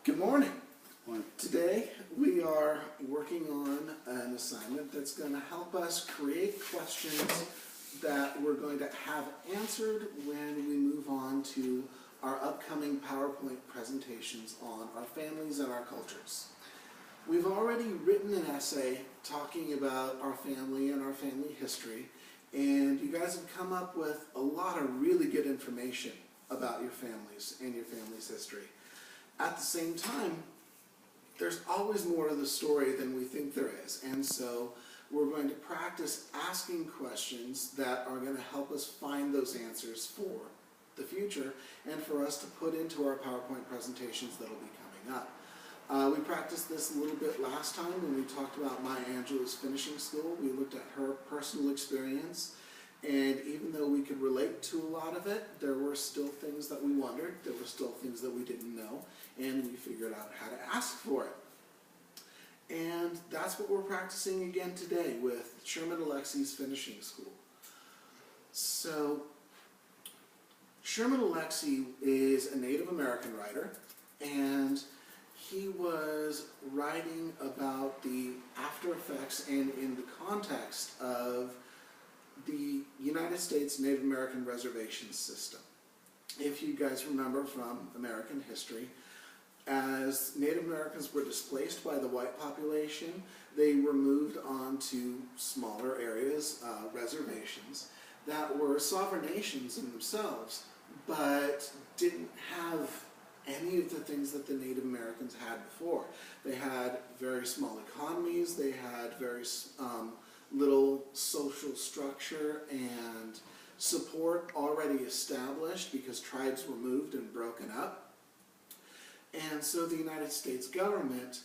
Good morning. Today we are working on an assignment that's going to help us create questions that we're going to have answered when we move on to our upcoming PowerPoint presentations on our families and our cultures. We've already written an essay talking about our family and our family history, and you guys have come up with a lot of really good information about your families and your family's history. At the same time, there's always more to the story than we think there is, and so we're going to practice asking questions that are going to help us find those answers for the future and for us to put into our PowerPoint presentations that'll be coming up. We practiced this a little bit last time when we talked about Maya Angelou's finishing school. We looked at her personal experience, and even though we could relate to a lot of it, there were still things that we wondered, there were still things that we didn't know, and we figured out how to ask for it. And that's what we're practicing again today with Sherman Alexie's finishing school. So, Sherman Alexie is a Native American writer, and he was writing about the after effects and in the context of the United States Native American reservation system. If you guys remember from American history, as Native Americans were displaced by the white population, they were moved on to smaller areas, reservations, that were sovereign nations in themselves, but didn't have any of the things that the Native Americans had before. They had very small economies, they had very little social structure and support already established because tribes were moved and broken up. And so the United States government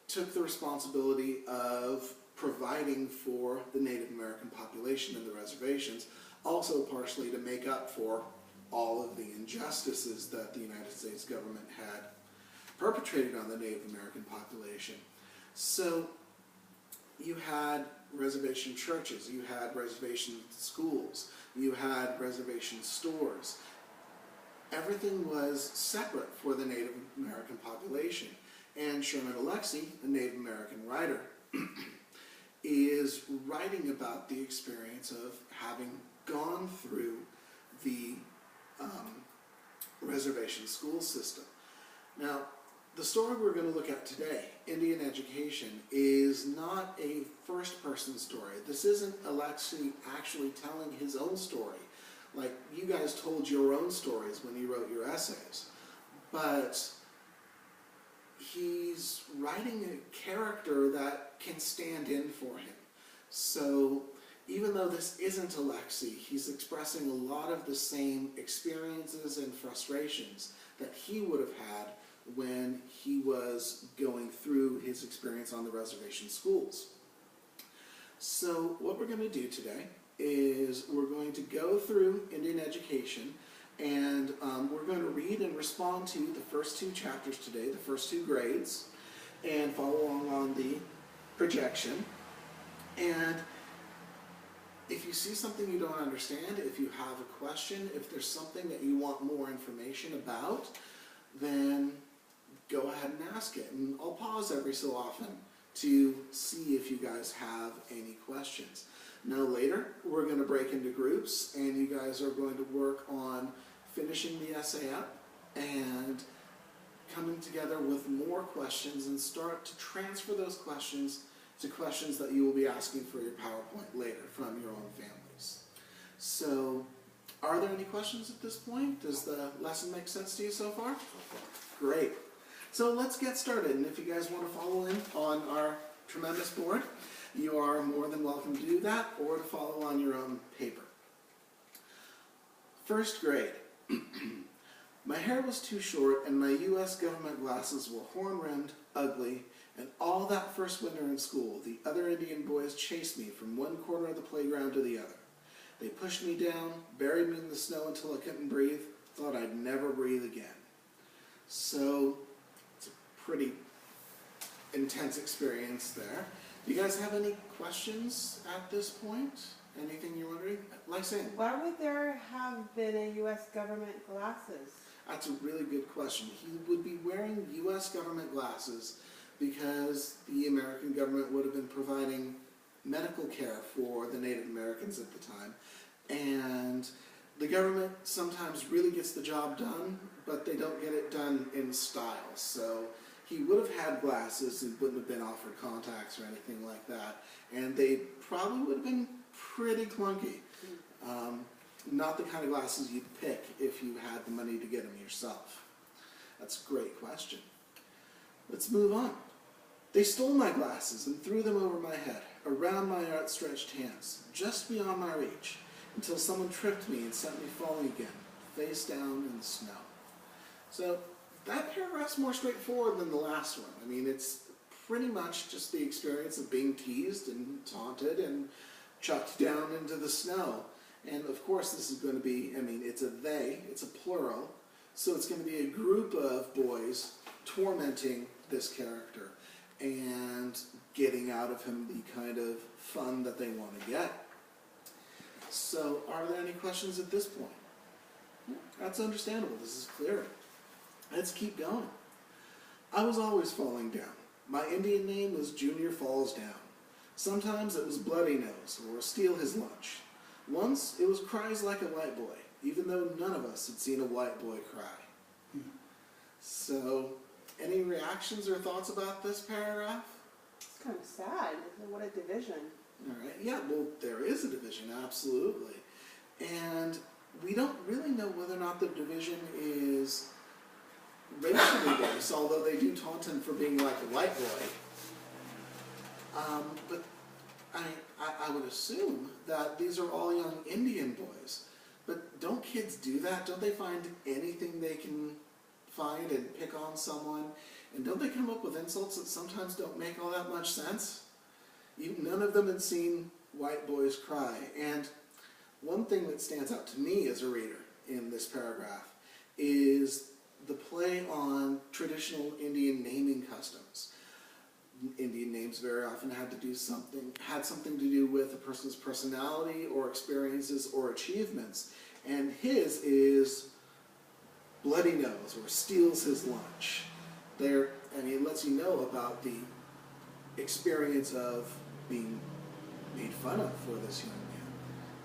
took the responsibility of providing for the Native American population in the reservations, also partially to make up for all of the injustices that the United States government had perpetrated on the Native American population. So you had reservation churches, you had reservation schools, you had reservation stores. Everything was separate for the Native American population. And Sherman Alexie, a Native American writer, is writing about the experience of having gone through the reservation school system. Now, the story we're going to look at today, Indian education, is not a first-person story. This isn't Alexie actually telling his own story, like you guys told your own stories when you wrote your essays. But he's writing a character that can stand in for him. So even though this isn't Alexie, he's expressing a lot of the same experiences and frustrations that he would have had when he was going through his experience on the reservation schools. So what we're going to do today is we're going to go through Indian education, and we're going to read and respond to the first two chapters today, the first two grades, and follow along on the projection. And if you see something you don't understand, if you have a question, if there's something that you want more information about, then go ahead and ask it. And I'll pause every so often to see if you guys have any questions. Now later, we're going to break into groups, and you guys are going to work on finishing the essay up and coming together with more questions and start to transfer those questions to questions that you will be asking for your PowerPoint later from your own families. So, are there any questions at this point? Does the lesson make sense to you so far? Great. So let's get started, and if you guys want to follow in on our tremendous board, you are more than welcome to do that or to follow on your own paper. First grade. My hair was too short and my U.S. government glasses were horn-rimmed, ugly, and all that first winter in school, the other Indian boys chased me from one corner of the playground to the other. They pushed me down, buried me in the snow until I couldn't breathe, thought I'd never breathe again. So, it's a pretty intense experience there. Do you guys have any questions at this point? Anything you're wondering? Like saying? Why would there have been a U.S. government glasses? That's a really good question. He would be wearing U.S. government glasses because the American government would have been providing medical care for the Native Americans at the time. And the government sometimes really gets the job done, but they don't get it done in style. So he would have had glasses and wouldn't have been offered contacts or anything like that. And they probably would have been pretty clunky. Not the kind of glasses you'd pick if you had the money to get them yourself. That's a great question. Let's move on. They stole my glasses and threw them over my head, around my outstretched hands, just beyond my reach, until someone tripped me and sent me falling again, face down in the snow. So that paragraph's more straightforward than the last one. I mean, it's pretty much just the experience of being teased and taunted and chucked down into the snow. And of course this is going to be, I mean, it's a they, it's a plural, so it's going to be a group of boys tormenting this character and getting out of him the kind of fun that they want to get. So are there any questions at this point? That's understandable, this is clear. Let's keep going. I was always falling down. My Indian name was Junior Falls Down. Sometimes it was Bloody Nose or Steal His Lunch. Once it was Cries Like a White Boy, even though none of us had seen a white boy cry. So, any reactions or thoughts about this paragraph? It's kind of sad. What a division. All right, yeah, well, there is a division, absolutely. And we don't really know whether or not the division is racially based, although they do taunt him for being like a white boy. But I would assume that these are all young Indian boys. But don't kids do that? Don't they find anything they can find and pick on someone? And don't they come up with insults that sometimes don't make all that much sense? None of them had seen white boys cry. And one thing that stands out to me as a reader in this paragraph is the play on traditional Indian naming customs. Indian names very often had something to do with a person's personality or experiences or achievements. And his is Bloody Nose or Steals His Lunch. It lets you know about the experience of being made fun of for this young man.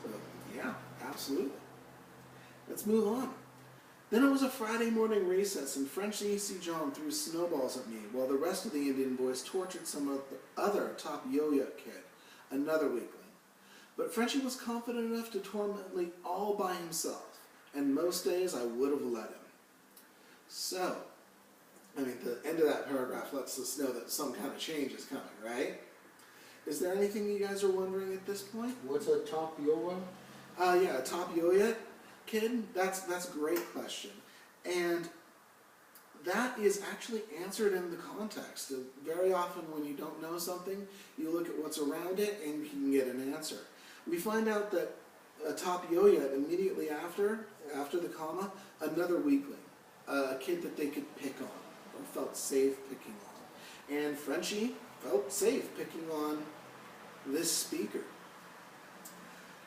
So, yeah, absolutely. Let's move on. Then it was a Friday morning recess, and Frenchie E.C. John threw snowballs at me, while the rest of the Indian boys tortured some of the other top Yo-Yo kid, another weakling. But Frenchie was confident enough to torment me all by himself, and most days I would have let him. So, I mean, the end of that paragraph lets us know that some kind of change is coming, right? Is there anything you guys are wondering at this point? What's a top Yo-Yo? Yeah, a top Yo-Yo kid? That's a great question. And that is actually answered in the context. Very often when you don't know something, you look at what's around it and you can get an answer. We find out that a top Yo-Yo immediately after the comma, another weakling. A kid that they could pick on, or felt safe picking on. And Frenchie felt safe picking on this speaker.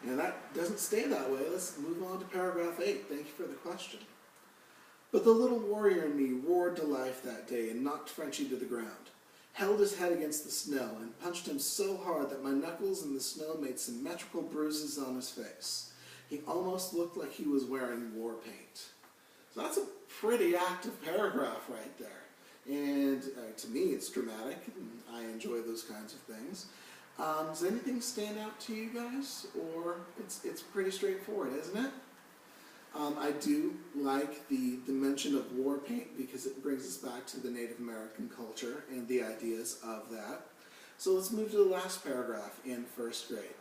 And that doesn't stay that way. Let's move on to paragraph 8. Thank you for the question. But the little warrior in me roared to life that day and knocked Frenchie to the ground, held his head against the snow, and punched him so hard that my knuckles in the snow made symmetrical bruises on his face. He almost looked like he was wearing war paint. So that's a pretty active paragraph right there. And to me, it's dramatic, and I enjoy those kinds of things. Does anything stand out to you guys? Or it's pretty straightforward, isn't it? I do like the mention of war paint because it brings us back to the Native American culture and the ideas of that. So let's move to the last paragraph in first grade.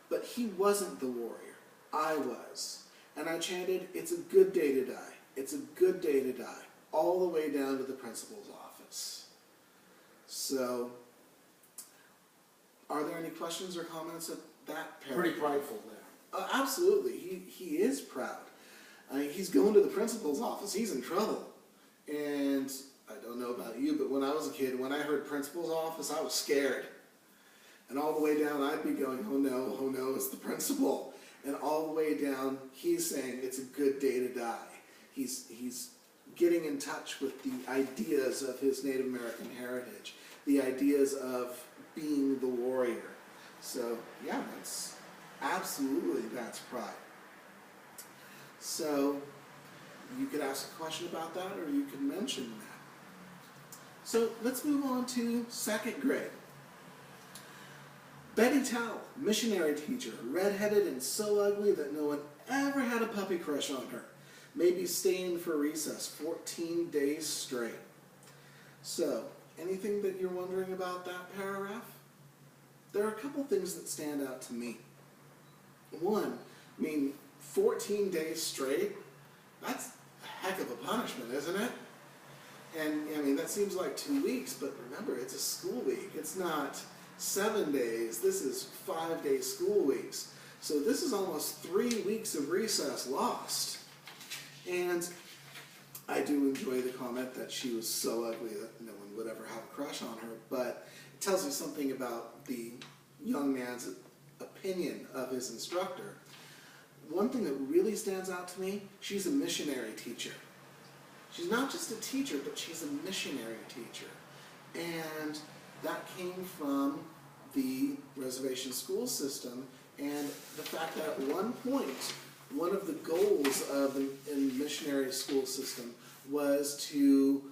But he wasn't the warrior. I was. And I chanted, "It's a good day to die. It's a good day to die," all the way down to the principal's office. So, are there any questions or comments at that paragraph? Pretty prideful there. Absolutely. He is proud. He's going to the principal's office. He's in trouble. And I don't know about you, but when I was a kid, when I heard principal's office, I was scared. And all the way down, I'd be going, oh no, it's the principal. And all the way down, he's saying, it's a good day to die. he's getting in touch with the ideas of his Native American heritage, the ideas of being the warrior. So yeah, that's pride. So you could ask a question about that, or you could mention that. So let's move on to second grade. Betty Towle, missionary teacher, redheaded and so ugly that no one ever had a puppy crush on her. Maybe staying for recess 14 days straight. So, anything that you're wondering about that paragraph? There are a couple things that stand out to me. One, 14 days straight, that's a heck of a punishment, isn't it? And that seems like 2 weeks, but remember, it's a school week. It's not 7 days, this is 5-day school weeks. So this is almost 3 weeks of recess lost. And I do enjoy the comment that she was so ugly that no one would ever have a crush on her, but it tells you something about the young man's opinion of his instructor. One thing that really stands out to me, she's a missionary teacher. She's not just a teacher, but she's a missionary teacher. And that came from the reservation school system, and the fact that at one point, one of the goals of the missionary school system was to